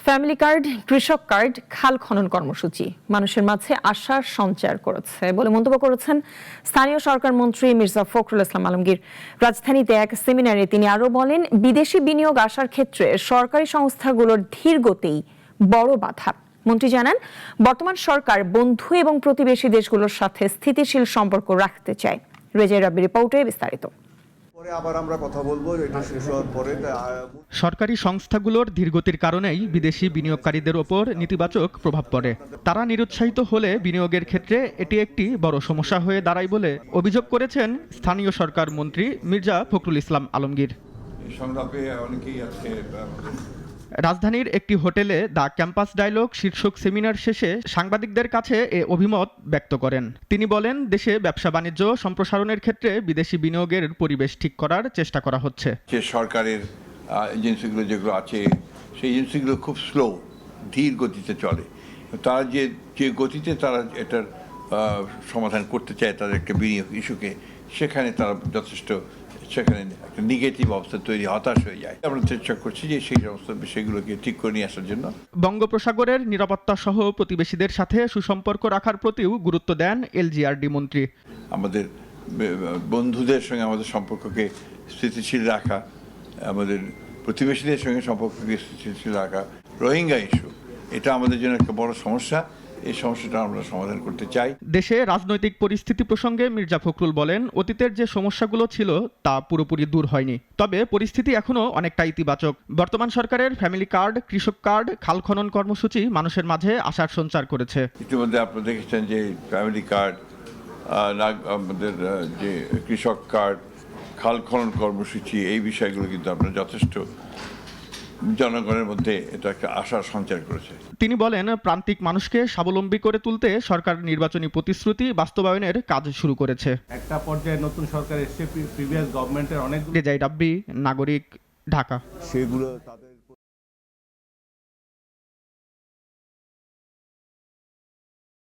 Family card, কৃষক card, খাল খনন কর্মসূচি মানুষের মাঝে আশার সঞ্চার করেছে বলে মন্তব্য করেছেন স্থানীয় সরকার মন্ত্রী মির্জা ফখরুল ইসলাম আলমগীর। রাজধানীতে এক সেমিনারে তিনি আরো বলেন, বিদেশি বিনিয়োগ আসার ক্ষেত্রে সরকারি সংস্থাগুলোর ধীর গতিই বড় বাধা। মন্ত্রী জানান, বর্তমান সরকার বন্ধু এবং প্রতিবেশী দেশগুলোর সাথে স্থিতিশীল সম্পর্ক রাখতে চায়। রেজাই রাব্বির রিপোর্টে বিস্তারিত। আবার আমরা কথা বলবো এটা শেষ হওয়ার পরে। সরকারি সংস্থাগুলোর ধীরগতির কারণেই বিদেশি বিনিয়োগকারীদের ওপর নেতিবাচক প্রভাব পড়ে। তারা নিরুৎসাহিত হলে বিনিয়োগের ক্ষেত্রে এটি একটি বড় সমস্যা হয়ে দাঁড়ায় বলে অভিযোগ করেছেন স্থানীয় সরকার মন্ত্রী মির্জা ফখরুল ইসলাম আলমগীর। রাজধানীর একটি হোটেলে দ্য ক্যাম্পাস ডায়ালগ শীর্ষক সেমিনার শেষে সাংবাদিকদের কাছে এ অভিমত ব্যক্ত করেন। তিনি বলেন, দেশে ব্যবসা বাণিজ্য সম্প্রসারণের ক্ষেত্রে বিদেশি বিনিয়োগের পরিবেশ ঠিক করার চেষ্টা করা হচ্ছে। যে সরকারের এজেন্সিগুলো যেগুলো আছে সেই এজেন্সিগুলো খুব স্লো, ধীর গতিতে চলে। তারা যে গতিতে তারা এটার সমাধান করতে চায় তাদের একটা বিনিয়োগ ইস্যুকে, সেখানে তারা যথেষ্ট সেখানে একটা নেগেটিভ অবস্থা তৈরি, হতাশ হয়ে যায়। আমরা চেষ্টা করছি যে সেই সমস্ত বিষয়গুলোকে ঠিক করে নিয়ে আসার জন্য। বঙ্গোপসাগরের নিরাপত্তা সহ প্রতিবেশীদের সাথে সুসম্পর্ক রাখার প্রতিও গুরুত্ব দেন এলজিআরডি মন্ত্রী। আমাদের বন্ধুদের সঙ্গে আমাদের সম্পর্ককে স্থিতিশীল রাখা, আমাদের প্রতিবেশীদের সঙ্গে সম্পর্ককে স্থিতিশীল রাখা। রোহিঙ্গা ইস্যু, এটা আমাদের জন্য একটা বড় সমস্যা। এই সমস্যাটা আমরা সমাধান করতে চাই। দেশে রাজনৈতিক পরিস্থিতি প্রসঙ্গে মির্জা ফখরুল বলেন, অতীতের যে সমস্যাগুলো ছিল তা পুরোপুরি দূর হয়নি, তবে পরিস্থিতি এখনো অনেকটা ইতিবাচক। বর্তমান সরকারের ফ্যামিলি কার্ড, কৃষক কার্ড, খাল খনন কর্মসূচি মানুষের মাঝে আশার সঞ্চার করেছে। ইতিমধ্যে আপনারা দেখেছেন যে ফ্যামিলি কার্ড, আমাদের যে কৃষক কার্ড, খাল খনন কর্মসূচি, এই বিষয়গুলো কিন্তু আপনারা যথেষ্ট জনগণের মধ্যে এটা একটা আশার সঞ্চার করেছে। তিনি বলেন, প্রান্তিক মানুষকে স্বাবলম্বী করে তুলতে সরকার নির্বাচনী প্রতিশ্রুতি বাস্তবায়নের কাজ শুরু করেছে। একটা পর্যায়ে নতুন সরকার এসে প্রিভিয়াস গভর্নমেন্টের অনেক। রেজাই রাব্বি, নাগরিক, ঢাকা। সেগুলো